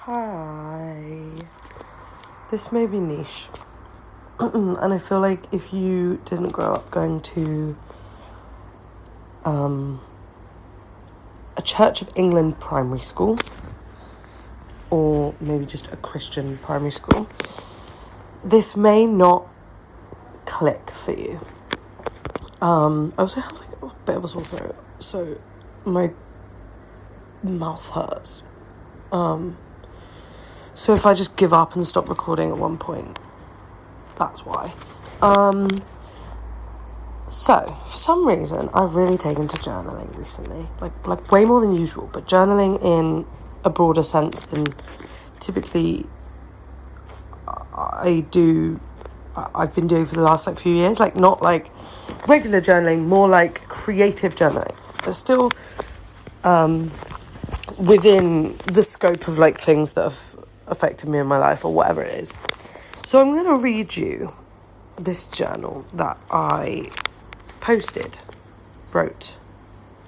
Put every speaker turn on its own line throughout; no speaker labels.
Hi. This may be niche. And I feel like if you didn't grow up going to a Church of England primary school, or maybe just a Christian primary school, this may not click for you. I also have like a bit of a sore throat, so my mouth hurts. So if I just give up and stop recording at one point, that's why. So for some reason, I've really taken to journaling recently, like way more than usual, but journaling in a broader sense than typically I've been doing for the last few years. Like not like regular journaling, more like creative journaling. But still within the scope of like things that have affected me in my life or whatever it is. So I'm going to read you this journal that I wrote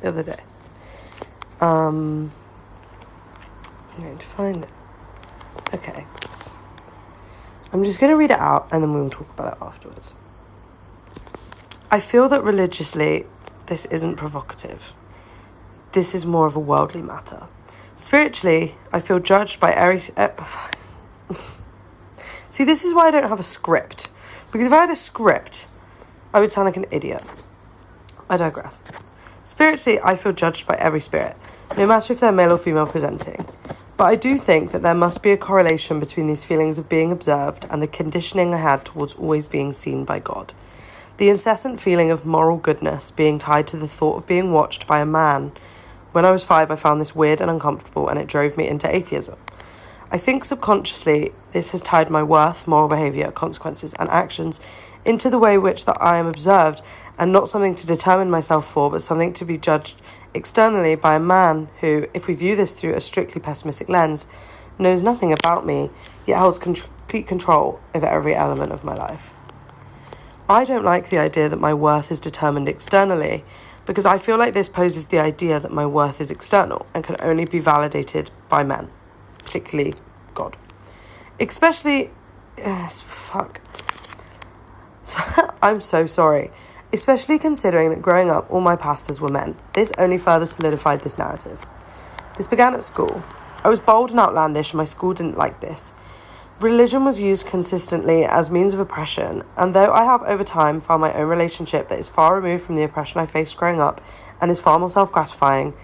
the other day. I'm going to find it. Okay. I'm just going to read it out and then we'll talk about it afterwards. I feel that religiously this isn't provocative. This is more of a worldly matter. Spiritually, I feel judged by every... See, this is why I don't have a script. Because if I had a script, I would sound like an idiot. I digress. Spiritually, I feel judged by every spirit, no matter if they're male or female presenting. But I do think that there must be a correlation between these feelings of being observed and the conditioning I had towards always being seen by God. The incessant feeling of moral goodness being tied to the thought of being watched by a man. When I was 5, I found this weird and uncomfortable, and it drove me into atheism. I think subconsciously this has tied my worth, moral behaviour, consequences and actions into the way which that I am observed, and not something to determine myself for, but something to be judged externally by a man who, if we view this through a strictly pessimistic lens, knows nothing about me, yet holds complete control over every element of my life. I don't like the idea that my worth is determined externally, because I feel like this poses the idea that my worth is external and can only be validated by men, particularly God. Especially... I'm so sorry. Especially considering that growing up, all my pastors were men. This only further solidified this narrative. This began at school. I was bold and outlandish, and my school didn't like this. Religion was used consistently as means of oppression, and though I have over time found my own relationship that is far removed from the oppression I faced growing up and is far more self-gratifying,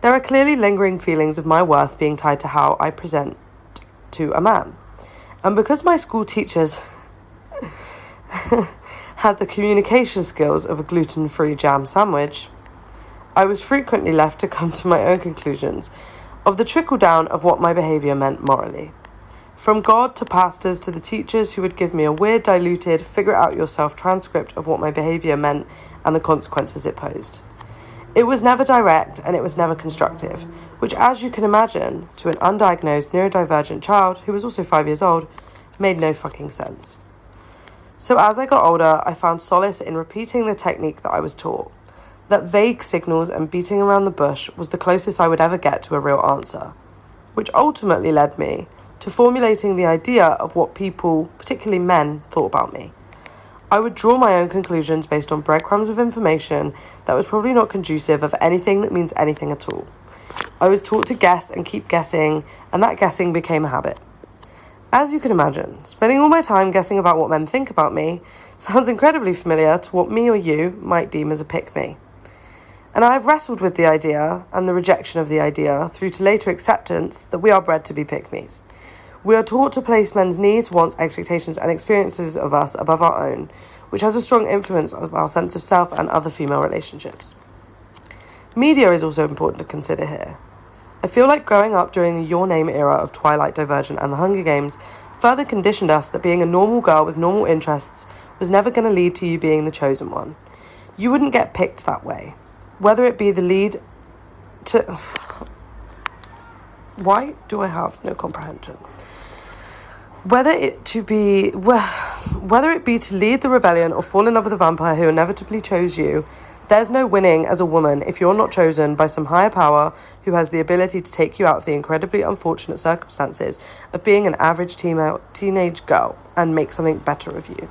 there are clearly lingering feelings of my worth being tied to how I present to a man. And because my school teachers had the communication skills of a gluten-free jam sandwich, I was frequently left to come to my own conclusions of the trickle-down of what my behaviour meant morally. From God to pastors to the teachers who would give me a weird, diluted, figure-it-out-yourself transcript of what my behaviour meant and the consequences it posed. It was never direct and it was never constructive, which, as you can imagine, to an undiagnosed neurodivergent child who was also 5 years old, made no fucking sense. So as I got older, I found solace in repeating the technique that I was taught. That vague signals and beating around the bush was the closest I would ever get to a real answer, which ultimately led me to formulating the idea of what people, particularly men, thought about me. I would draw my own conclusions based on breadcrumbs of information that was probably not conducive of anything that means anything at all. I was taught to guess and keep guessing, and that guessing became a habit. As you can imagine, spending all my time guessing about what men think about me sounds incredibly familiar to what me or you might deem as a pick-me. And I have wrestled with the idea and the rejection of the idea through to later acceptance that we are bred to be pick-me's. We are taught to place men's needs, wants, expectations and experiences of us above our own, which has a strong influence on our sense of self and other female relationships. Media is also important to consider here. I feel like growing up during the Your Name era of Twilight, Divergent and The Hunger Games further conditioned us that being a normal girl with normal interests was never going to lead to you being the chosen one. You wouldn't get picked that way. Whether it be the lead to... Why do I have no comprehension? Whether it be to lead the rebellion or fall in love with a vampire who inevitably chose you, There's no winning as a woman if you're not chosen by some higher power who has the ability to take you out of the incredibly unfortunate circumstances of being an average teenage girl and make something better of you.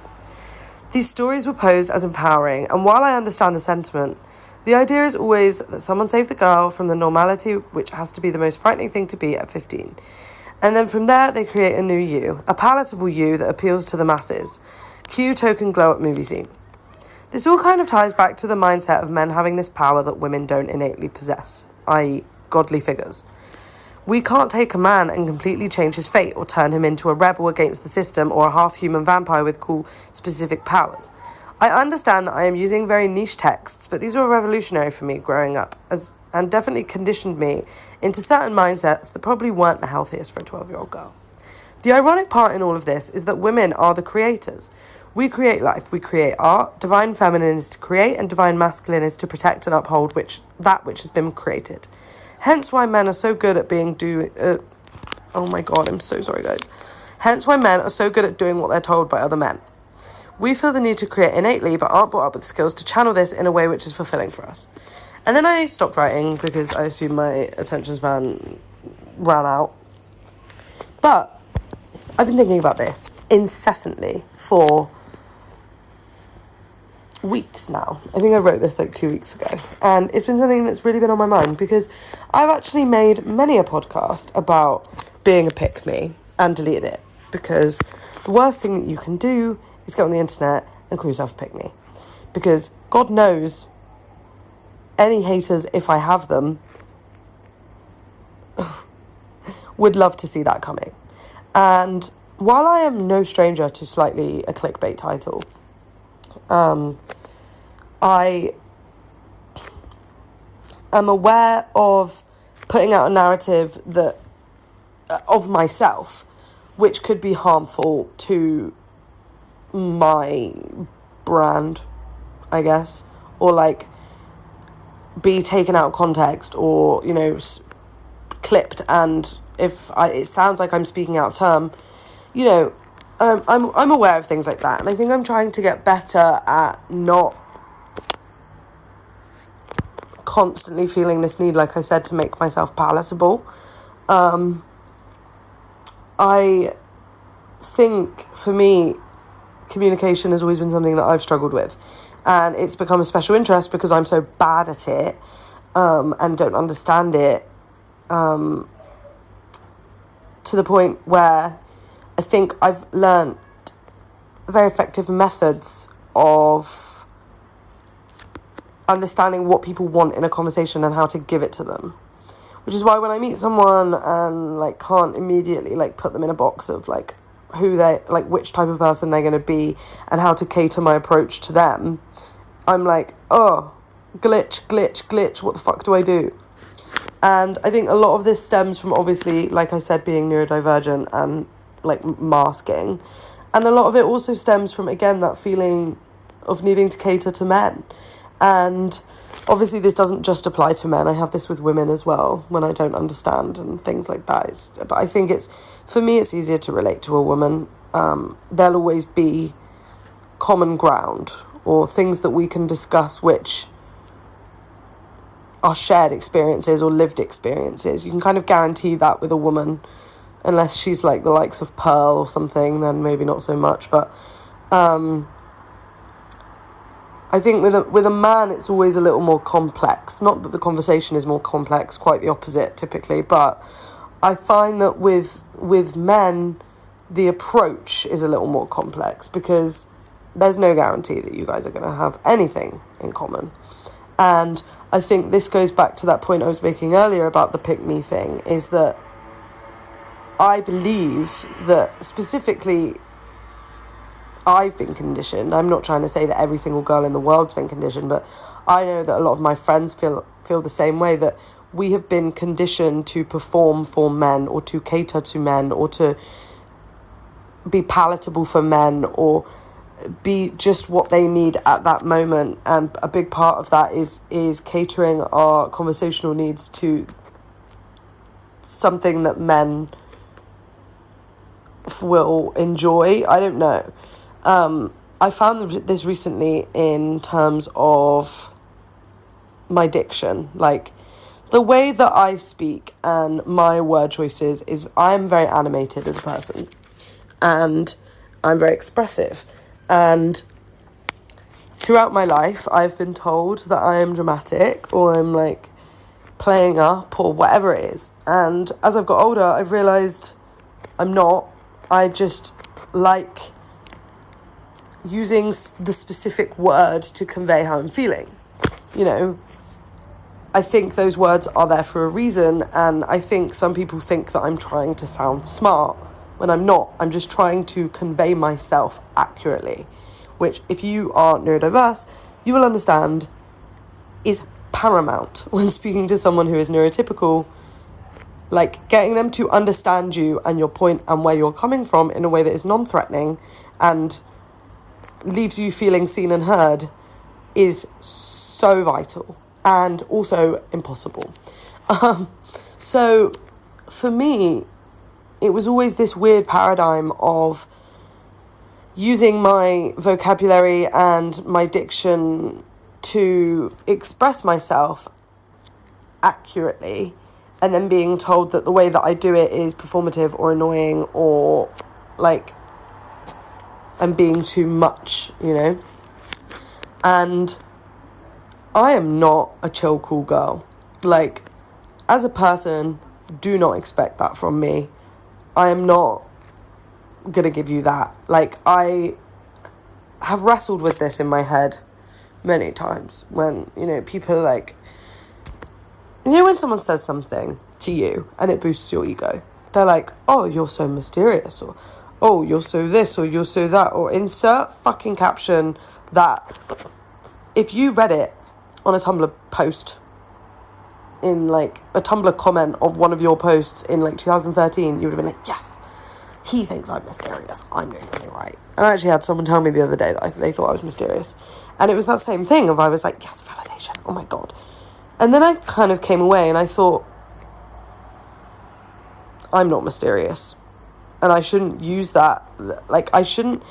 These stories were posed as empowering, and while I understand the sentiment, the idea is always that someone saved the girl from the normality which has to be the most frightening thing to be at 15. And then from there, they create a new you, a palatable you that appeals to the masses. Cue token glow-up movie scene. This all kind of ties back to the mindset of men having this power that women don't innately possess, i.e. godly figures. We can't take a man and completely change his fate or turn him into a rebel against the system or a half-human vampire with cool specific powers. I understand that I am using very niche texts, but these were revolutionary for me growing up and definitely conditioned me into certain mindsets that probably weren't the healthiest for a 12-year-old girl. The ironic part in all of this is that women are the creators. We create life, we create art. Divine feminine is to create and divine masculine is to protect and uphold that which has been created. Hence why men are so good at oh my god, I'm so sorry guys. Hence why men are so good at doing what they're told by other men. We feel the need to create innately but aren't brought up with the skills to channel this in a way which is fulfilling for us. And then I stopped writing because I assumed my attention span ran out. But I've been thinking about this incessantly for weeks now. I think I wrote this like 2 weeks ago. And it's been something that's really been on my mind because I've actually made many a podcast about being a pick-me and deleted it because the worst thing that you can do is go on the internet and call yourself a pick-me. Because God knows any haters, if I have them, would love to see that coming. And while I am no stranger to slightly a clickbait title, I am aware of putting out a narrative that of myself, which could be harmful to my brand, I guess, or like be taken out of context or, you know, clipped, and if it sounds like I'm speaking out of term, you know, I'm aware of things like that, and I think I'm trying to get better at not constantly feeling this need, like I said, to make myself palatable. I think for me, communication has always been something that I've struggled with, and it's become a special interest because I'm so bad at it and don't understand it to the point where I think I've learnt very effective methods of understanding what people want in a conversation and how to give it to them. Which is why when I meet someone and like can't immediately like put them in a box of like who they like, which type of person they're going to be and how to cater my approach to them, I'm like, oh, glitch, what the fuck do I do? And I think a lot of this stems from, obviously, like I said, being neurodivergent and like masking, and a lot of it also stems from, again, that feeling of needing to cater to men. And obviously this doesn't just apply to men. I have this with women as well when I don't understand and things like that. But I think for me it's easier to relate to a woman. There'll always be common ground or things that we can discuss which are shared experiences or lived experiences. You can kind of guarantee that with a woman, unless she's like the likes of Pearl or something, then maybe not so much. But I think with a man, it's always a little more complex. Not that the conversation is more complex, quite the opposite typically. But I find that with men, the approach is a little more complex because there's no guarantee that you guys are going to have anything in common. And I think this goes back to that point I was making earlier about the pick-me thing, is that I believe that specifically I've been conditioned. I'm not trying to say that every single girl in the world's been conditioned, but I know that a lot of my friends feel the same way, that we have been conditioned to perform for men or to cater to men or to be palatable for men or be just what they need at that moment. And a big part of that is catering our conversational needs to something that men will enjoy. I don't know. I found this recently in terms of my diction. Like, the way that I speak and my word choices is, I'm very animated as a person. And I'm very expressive. And throughout my life, I've been told that I am dramatic, or I'm like playing up, or whatever it is. And as I've got older, I've realised I'm not. I just like using the specific word to convey how I'm feeling. You know, I think those words are there for a reason, and I think some people think that I'm trying to sound smart when I'm not. I'm just trying to convey myself accurately, which, if you are neurodiverse, you will understand is paramount when speaking to someone who is neurotypical. Like, getting them to understand you and your point and where you're coming from in a way that is non-threatening and leaves you feeling seen and heard is so vital and also impossible. So for me, it was always this weird paradigm of using my vocabulary and my diction to express myself accurately, and then being told that the way that I do it is performative or annoying, or like I'm being too much, you know. And I am not a chill, cool girl. Like, as a person, do not expect that from me. I am not gonna give you that. Like, I have wrestled with this in my head many times when, you know, people are like, you know, when someone says something to you and it boosts your ego, they're like, oh, you're so mysterious, or oh, you're so this, or you're so that, or insert fucking caption that if you read it on a Tumblr post, in like a Tumblr comment of one of your posts in like 2013, you would have been like, yes, he thinks I'm mysterious, I'm doing something right. And I actually had someone tell me the other day that they thought I was mysterious, and it was that same thing of, I was like, yes, validation, oh my god. And then I kind of came away and I thought, I'm not mysterious, and I shouldn't use that, like, I shouldn't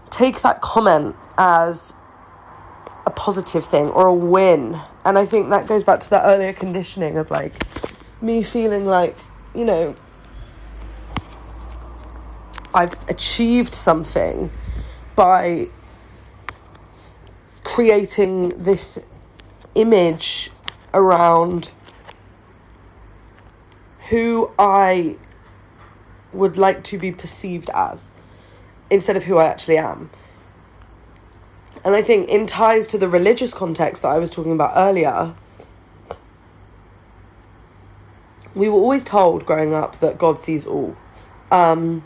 take that comment as a positive thing or a win. And I think that goes back to that earlier conditioning of like me feeling like, you know, I've achieved something by creating this image around who I would like to be perceived as, instead of who I actually am. And I think in ties to the religious context that I was talking about earlier, we were always told growing up that God sees all. You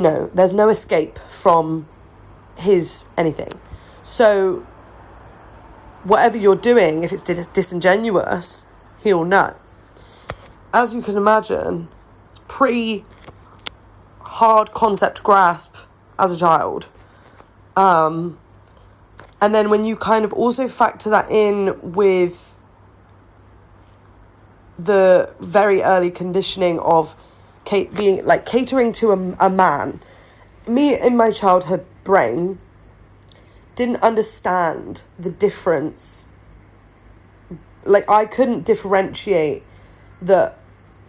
know, there's no escape from his anything. So whatever you're doing, if it's disingenuous, he'll know. As you can imagine, it's pretty hard concept to grasp as a child. And then when you kind of also factor that in with the very early conditioning of being like catering to a man, me in my childhood brain didn't understand the difference. Like, I couldn't differentiate that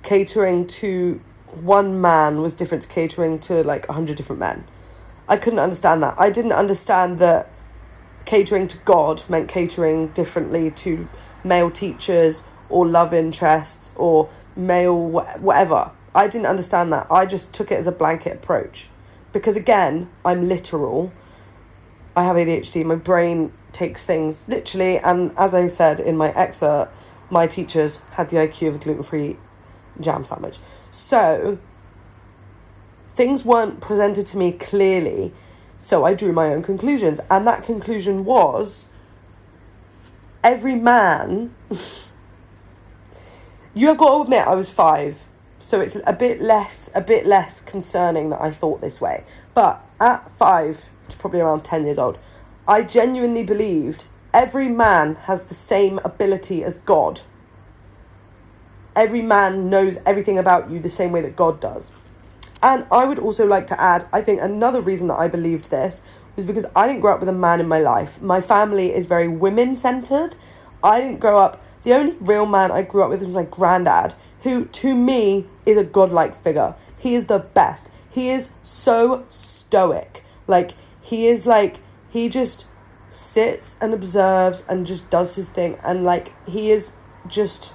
catering to one man was different to catering to like 100 different men. I couldn't understand that. I didn't understand that catering to God meant catering differently to male teachers or love interests or male whatever. I didn't understand that. I just took it as a blanket approach. Because again, I'm literal. I have ADHD. My brain takes things literally. And as I said in my excerpt, my teachers had the IQ of a gluten-free jam sandwich. So things weren't presented to me clearly. So I drew my own conclusions. And that conclusion was, every man... You have got to admit, I was 5. So it's a bit less concerning that I thought this way. But at 5, to probably around 10 years old, I genuinely believed every man has the same ability as God. Every man knows everything about you the same way that God does. And I would also like to add, I think another reason that I believed this was because I didn't grow up with a man in my life. My family is very women-centered. I didn't grow up... The only real man I grew up with was my granddad, who, to me, is a godlike figure. He is the best. He is so stoic. Like, he is like... He just sits and observes and just does his thing. And, like, he is just...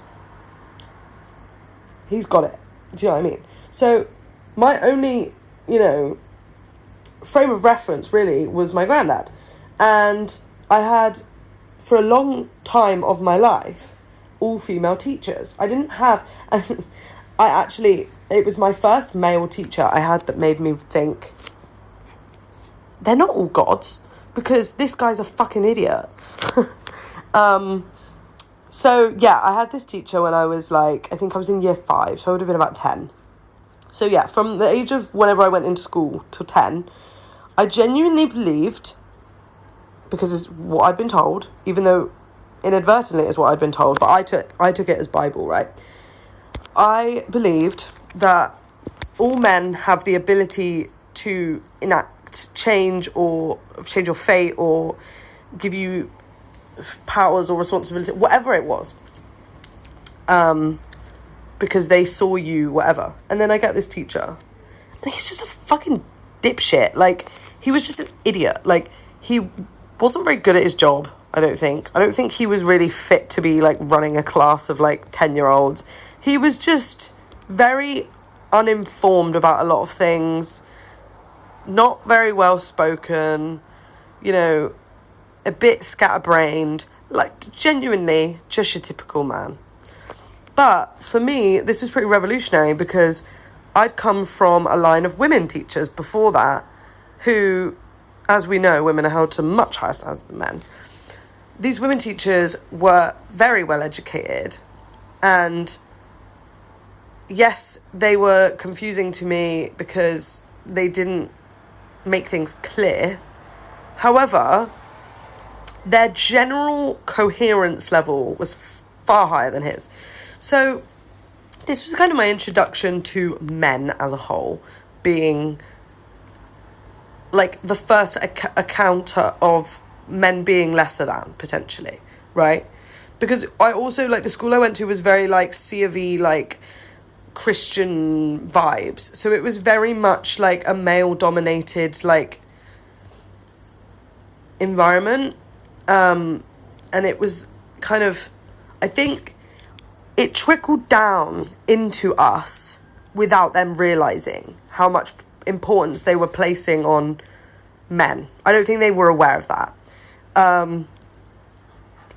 He's got it. Do you know what I mean? So, my only, frame of reference, really, was my granddad. And I had, for a long time of my life, all female teachers. I didn't have... it was my first male teacher I had that made me think, they're not all gods, because this guy's a fucking idiot. So, yeah, I had this teacher when I was, I think I was in year 5, so I would have been about 10. So, yeah, from the age of whenever I went into school to 10, I genuinely believed, because it's what I'd been told, even though inadvertently it's what I'd been told, but I took it as Bible, right? I believed that all men have the ability to enact change or change your fate or give you powers or responsibility, whatever it was, because they saw you, whatever. And then I get this teacher, and he's just a fucking dipshit. He was just an idiot. He wasn't very good at his job, I don't think he was really fit to be, running a class of, 10-year-olds. He was just very uninformed about a lot of things, not very well spoken, a bit scatterbrained, genuinely just your typical man. But for me, this was pretty revolutionary because I'd come from a line of women teachers before that who, as we know, women are held to much higher standards than men. These women teachers were very well educated, and yes, they were confusing to me because they didn't make things clear. However, their general coherence level was far higher than his. So this was kind of my introduction to men as a whole, being the first encounter of men being lesser than, potentially, right? Because I also, the school I went to was very, C of E, Christian vibes. So it was very much, a male-dominated, environment. And it was kind of, I think it trickled down into us without them realising how much importance they were placing on men. I don't think they were aware of that.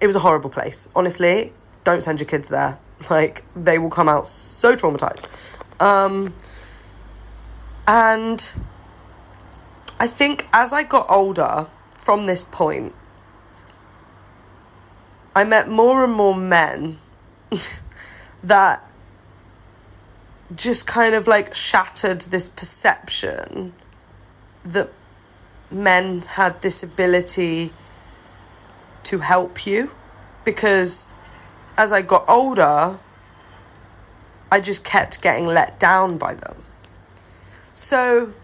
It was a horrible place. Honestly, don't send your kids there. They will come out so traumatised. And I think as I got older, from this point, I met more and more men that just kind of shattered this perception that men had this ability to help you, because as I got older, I just kept getting let down by them. So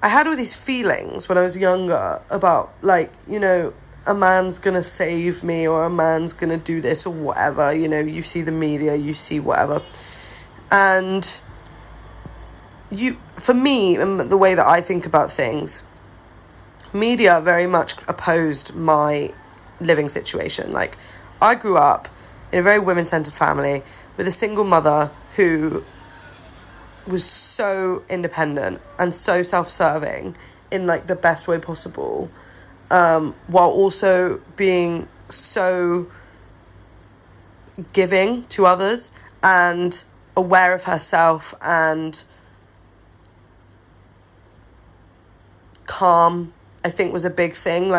I had all these feelings when I was younger about a man's gonna save me, or a man's gonna do this, or whatever. You see the media, you see whatever. And for me, and the way that I think about things, media very much opposed my living situation. I grew up in a very women-centered family with a single mother who was so independent and so self-serving in the best way possible, while also being so giving to others and aware of herself and calm, I think, was a big thing.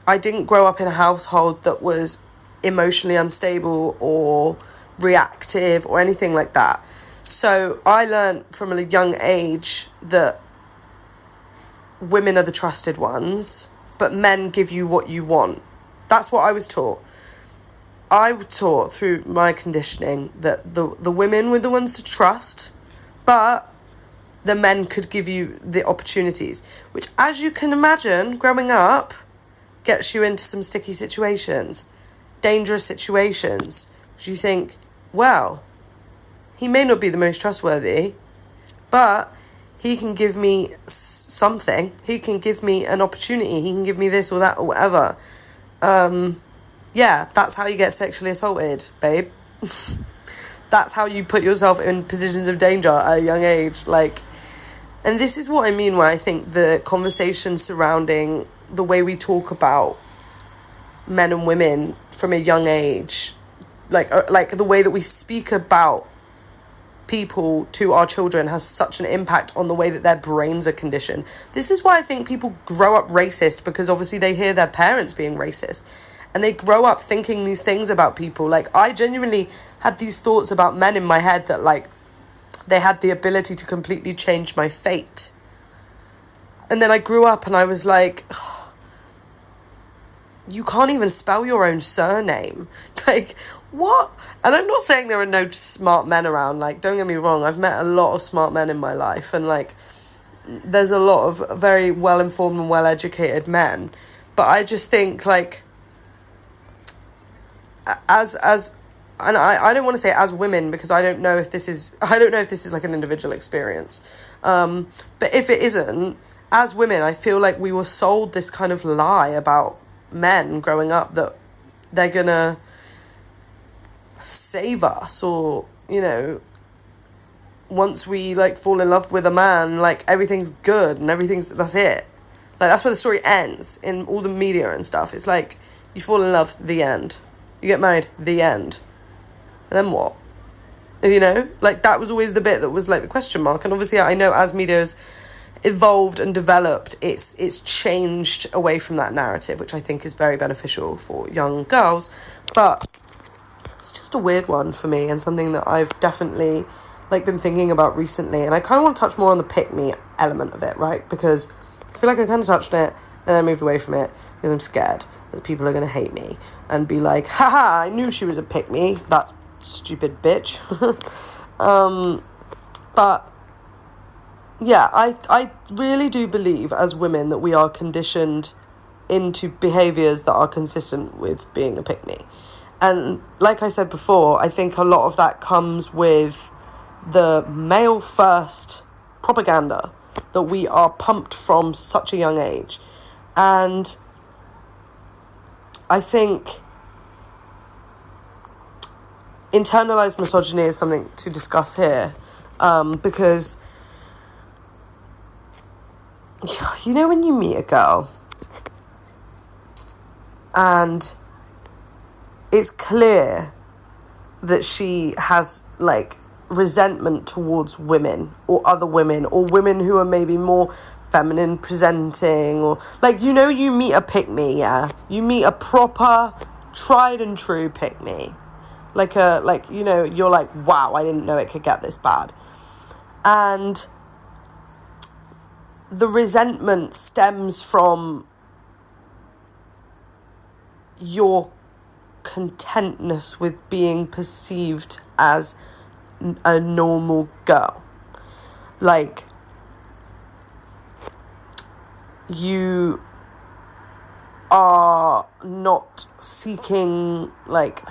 I didn't grow up in a household that was emotionally unstable or reactive or anything like that. So I learned from a young age that women are the trusted ones, but men give you what you want. That's what I was taught. I was taught through my conditioning that the women were the ones to trust, but the men could give you the opportunities, which, as you can imagine, growing up gets you into some sticky situations, dangerous situations. You think, well, he may not be the most trustworthy, but he can give me something. He can give me an opportunity. He can give me this or that or whatever. Yeah, that's how you get sexually assaulted, babe. That's how you put yourself in positions of danger at a young age. Like, and this is what I mean when I think the conversation surrounding the way we talk about men and women from a young age, like the way that we speak about people to our children has such an impact on the way that their brains are conditioned. This is why I think people grow up racist, because obviously they hear their parents being racist and they grow up thinking these things about people. Like, I genuinely had these thoughts about men in my head that, like, they had the ability to completely change my fate. And then I grew up and I was like, oh, you can't even spell your own surname. Like, what? And I'm not saying there are no smart men around. Like, don't get me wrong, I've met a lot of smart men in my life, and like, there's a lot of very well-informed and well-educated men. But I just think, like, as and I don't want to say as women, because I don't know if this is like an individual experience. But if it isn't, as women, I feel like we were sold this kind of lie about men growing up, that they're gonna save us, or, you know, once we like fall in love with a man, like everything's good and that's it. Like, that's where the story ends in all the media and stuff. It's like, you fall in love, the end. You get married, the end. And then what? You know, like, that was always the bit that was like the question mark. And obviously I know as media's evolved and developed, it's changed away from that narrative, which I think is very beneficial for young girls. But it's just a weird one for me, and something that I've definitely like been thinking about recently. And I kind of want to touch more on the pick me element of it, right? Because I feel like I kind of touched it and then moved away from it because I'm scared that people are going to hate me and be like, haha, I knew she was a pick me, that stupid bitch. But yeah, I really do believe as women that we are conditioned into behaviours that are consistent with being a pick-me. And like I said before, I think a lot of that comes with the male-first propaganda that we are pumped from such a young age. And I think internalized misogyny is something to discuss here, because, you know, when you meet a girl and it's clear that she has like resentment towards women or other women, or women who are maybe more feminine presenting, or like, you know, you meet a pick-me, yeah? You meet a proper, tried and true pick-me. Like, you know, you're like, wow, I didn't know it could get this bad. And the resentment stems from your contentness with being perceived as a normal girl. Like, you are not seeking like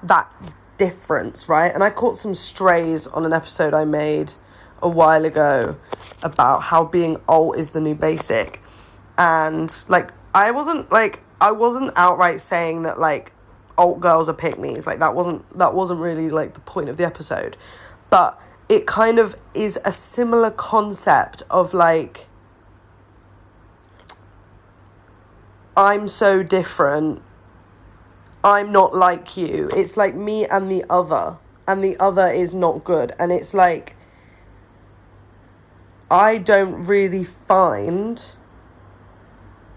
that difference, right? And I caught some strays on an episode I made a while ago about how being alt is the new basic. And like, I wasn't outright saying that like alt girls are pick-me's. Like, that wasn't really like the point of the episode. But it kind of is a similar concept of like, I'm so different, I'm not like you. It's like me and the other is not good. And it's like, I don't really find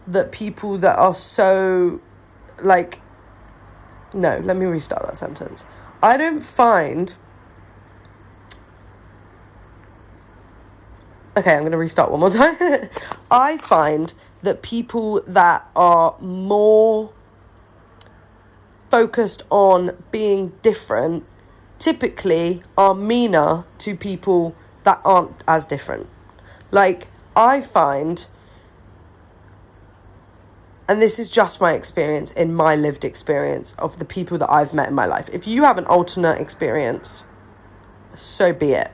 that people that are so like, no, let me restart that sentence. I don't find, okay, I'm going to restart one more time. I find that people that are more focused on being different typically are meaner to people that that aren't as different. Like, I find, and this is just my experience, in my lived experience of the people that I've met in my life. If you have an alternate experience, so be it.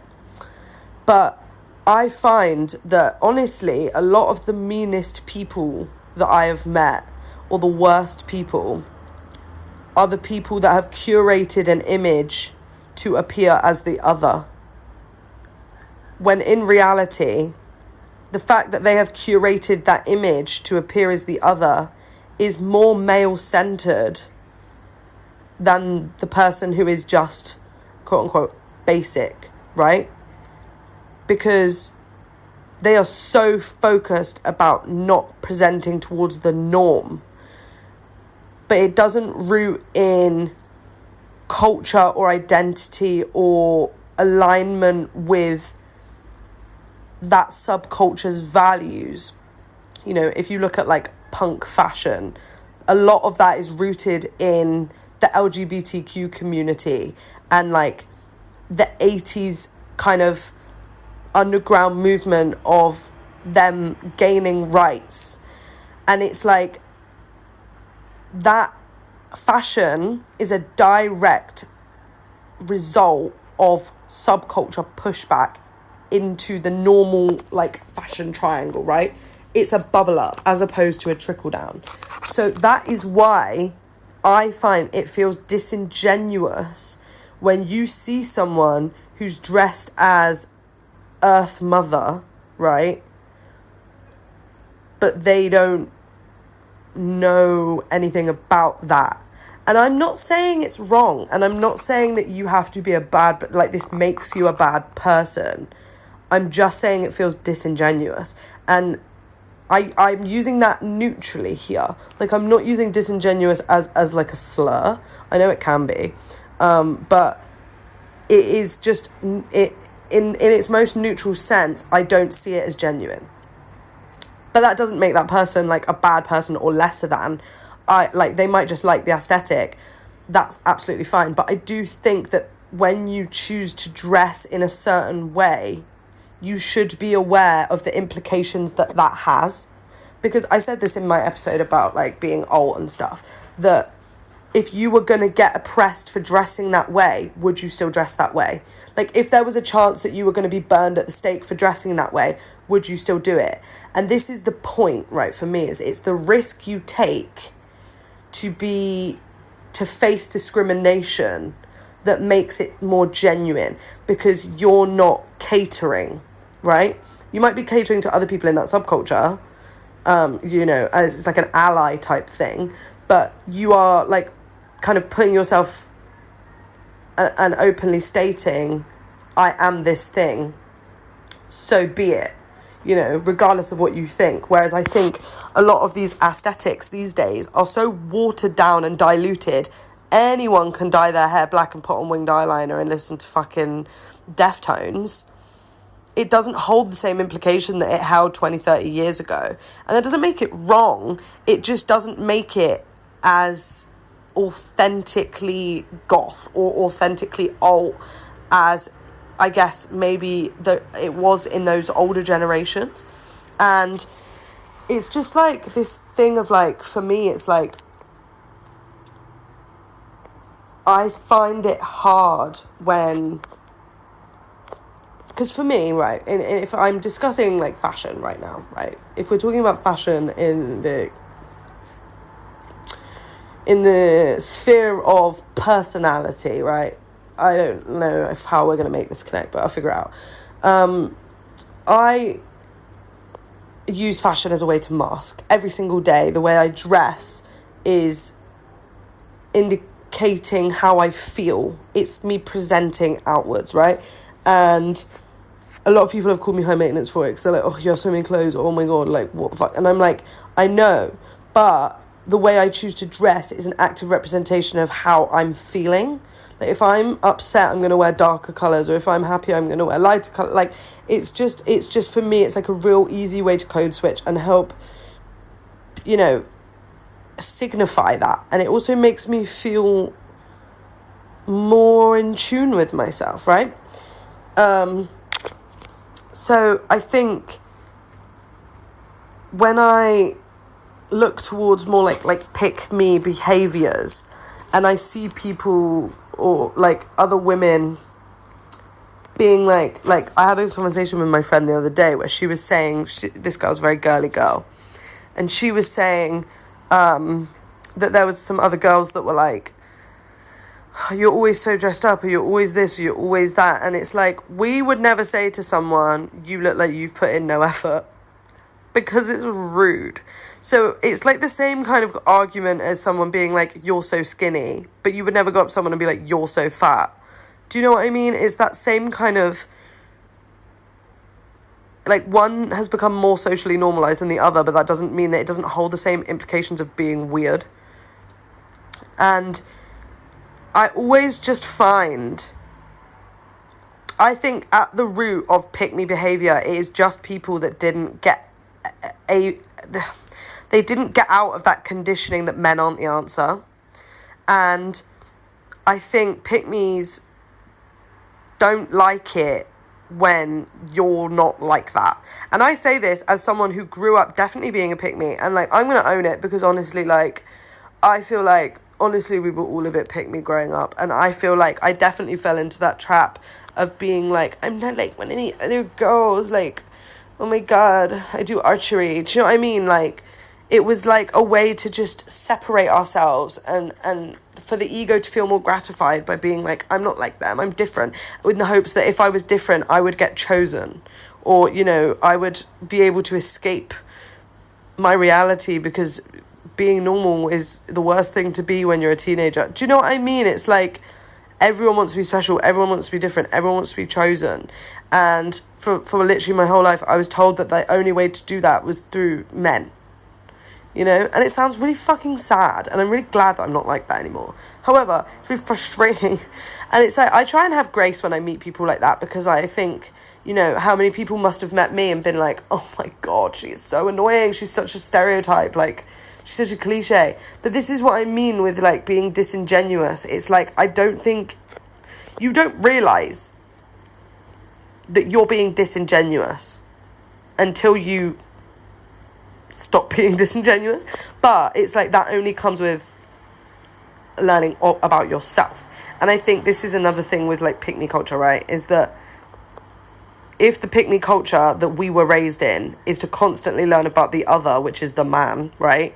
But I find that, honestly, a lot of the meanest people that I have met, or the worst people, are the people that have curated an image to appear as the other. When in reality, the fact that they have curated that image to appear as the other is more male-centered than the person who is just, quote-unquote, basic, right? Because they are so focused about not presenting towards the norm. But it doesn't root in culture or identity or alignment with that subculture's values. You know, if you look at like punk fashion, a lot of that is rooted in the LGBTQ community and like the 80s kind of underground movement of them gaining rights. And it's like, that fashion is a direct result of subculture pushback into the normal like fashion triangle, right? It's a bubble up as opposed to a trickle down. So that is why I find it feels disingenuous when you see someone who's dressed as Earth Mother, right? But they don't know anything about that. And I'm not saying it's wrong, and I'm not saying that you have to be a bad, but like this makes you a bad person. I'm just saying it feels disingenuous, and I'm using that neutrally here. Like, I'm not using disingenuous as like a slur. I know it can be, but it is just it in its most neutral sense. I don't see it as genuine. But that doesn't make that person like a bad person or lesser than. They might just like the aesthetic. That's absolutely fine. But I do think that when you choose to dress in a certain way, you should be aware of the implications that has. Because I said this in my episode about like being old and stuff, that if you were going to get oppressed for dressing that way, would you still dress that way? Like, if there was a chance that you were going to be burned at the stake for dressing that way, would you still do it? And this is the point, right, for me, is it's the risk you take to face discrimination that makes it more genuine, because you're not catering, right? You might be catering to other people in that subculture, as it's like an ally type thing, but you are like kind of putting yourself and openly stating, I am this thing, so be it, regardless of what you think. Whereas I think a lot of these aesthetics these days are so watered down and diluted. Anyone can dye their hair black and put on winged eyeliner and listen to fucking Deftones. It doesn't hold the same implication that it held 20, 30 years ago. And that doesn't make it wrong. It just doesn't make it as authentically goth or authentically alt as I guess maybe it was in those older generations. And it's just like this thing of like, for me, it's like, I find it hard when, because for me, right, and if I'm discussing like fashion right now, right, if we're talking about fashion in the sphere of personality, right, I don't know how we're going to make this connect, but I'll figure it out. I use fashion as a way to mask. Every single day, the way I dress is indicating how I feel. It's me presenting outwards, right? And a lot of people have called me high maintenance for it, because they're like, oh, you have so many clothes, oh my god, like, what the fuck? And I'm like, I know, but the way I choose to dress is an active representation of how I'm feeling. Like, if I'm upset, I'm going to wear darker colours, or if I'm happy, I'm going to wear lighter colours. Like, it's just for me, it's like a real easy way to code switch and help, signify that. And it also makes me feel more in tune with myself, right? So I think when I look towards more like pick me behaviors, and I see people or like other women being like I had a conversation with my friend the other day where she was saying, this girl's a very girly girl, and she was saying that there was some other girls that were like, you're always so dressed up, or you're always this, or you're always that. And it's like, we would never say to someone, you look like you've put in no effort, because it's rude. So it's like the same kind of argument as someone being like, you're so skinny, but you would never go up to someone and be like, you're so fat. Do you know what I mean? It's that same kind of, like, one has become more socially normalized than the other, but that doesn't mean that it doesn't hold the same implications of being weird. And I always just find, I think at the root of pick-me behaviour, it is just people that didn't get they didn't get out of that conditioning that men aren't the answer. And I think pick-me's don't like it when you're not like that. And I say this as someone who grew up definitely being a pick-me, and like, I'm gonna own it, because honestly, like, I feel like, honestly, we were all a bit pick-me growing up, and I feel like I definitely fell into that trap of being like, I'm not like one of the other girls, like, oh my god, I do archery. Do you know what I mean? Like, it was like a way to just separate ourselves and for the ego to feel more gratified by being like, I'm not like them, I'm different, in the hopes that if I was different, I would get chosen, or, you know, I would be able to escape my reality, because being normal is the worst thing to be when you're a teenager. Do you know what I mean? It's like, everyone wants to be special, everyone wants to be different, everyone wants to be chosen. And for literally my whole life, I was told that the only way to do that was through men. You know? And it sounds really fucking sad, and I'm really glad that I'm not like that anymore. However, it's really frustrating. And it's like, I try and have grace when I meet people like that, because I think, you know, how many people must have met me and been like, oh my god, she is so annoying, she's such a stereotype, like, she's such a cliche. But this is what I mean with, like, being disingenuous. It's like, I don't think, you don't realise that you're being disingenuous until you stop being disingenuous. But it's like, that only comes with learning about yourself. And I think this is another thing with, like, pick-me culture, right? Is that if the pick-me culture that we were raised in is to constantly learn about the other, which is the man, right?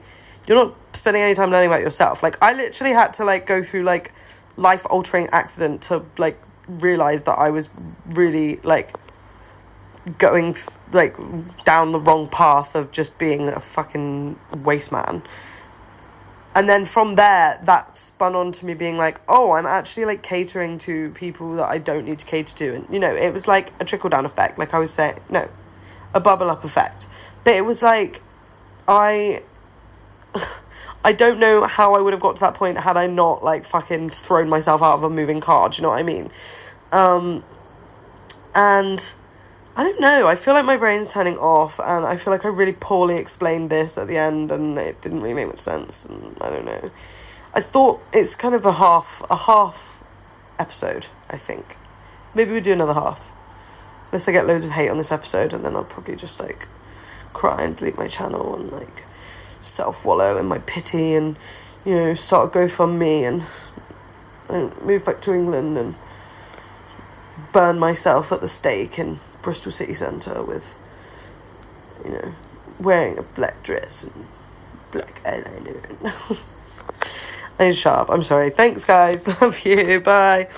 You're not spending any time learning about yourself. Like, I literally had to, like, go through, like, life-altering accident to, like, realise that I was really, like, going, like, down the wrong path of just being a fucking waste man. And then from there, that spun on to me being like, oh, I'm actually, like, catering to people that I don't need to cater to. And, you know, it was like a trickle-down effect. Like I was saying, no, a bubble-up effect. But it was like, I don't know how I would have got to that point had I not, like, fucking thrown myself out of a moving car. Do you know what I mean? And I don't know. I feel like my brain's turning off, and I feel like I really poorly explained this at the end, and it didn't really make much sense. And I don't know. I thought it's kind of a half episode, I think. Maybe we'll do another half. Unless I get loads of hate on this episode, and then I'll probably just, like, cry and delete my channel and, like, self-wallow in my pity and, you know, start a GoFundMe and move back to England and burn myself at the stake in Bristol City Centre with, you know, wearing a black dress and black eyeliner. I need to shut up. I'm sorry. Thanks, guys. Love you. Bye.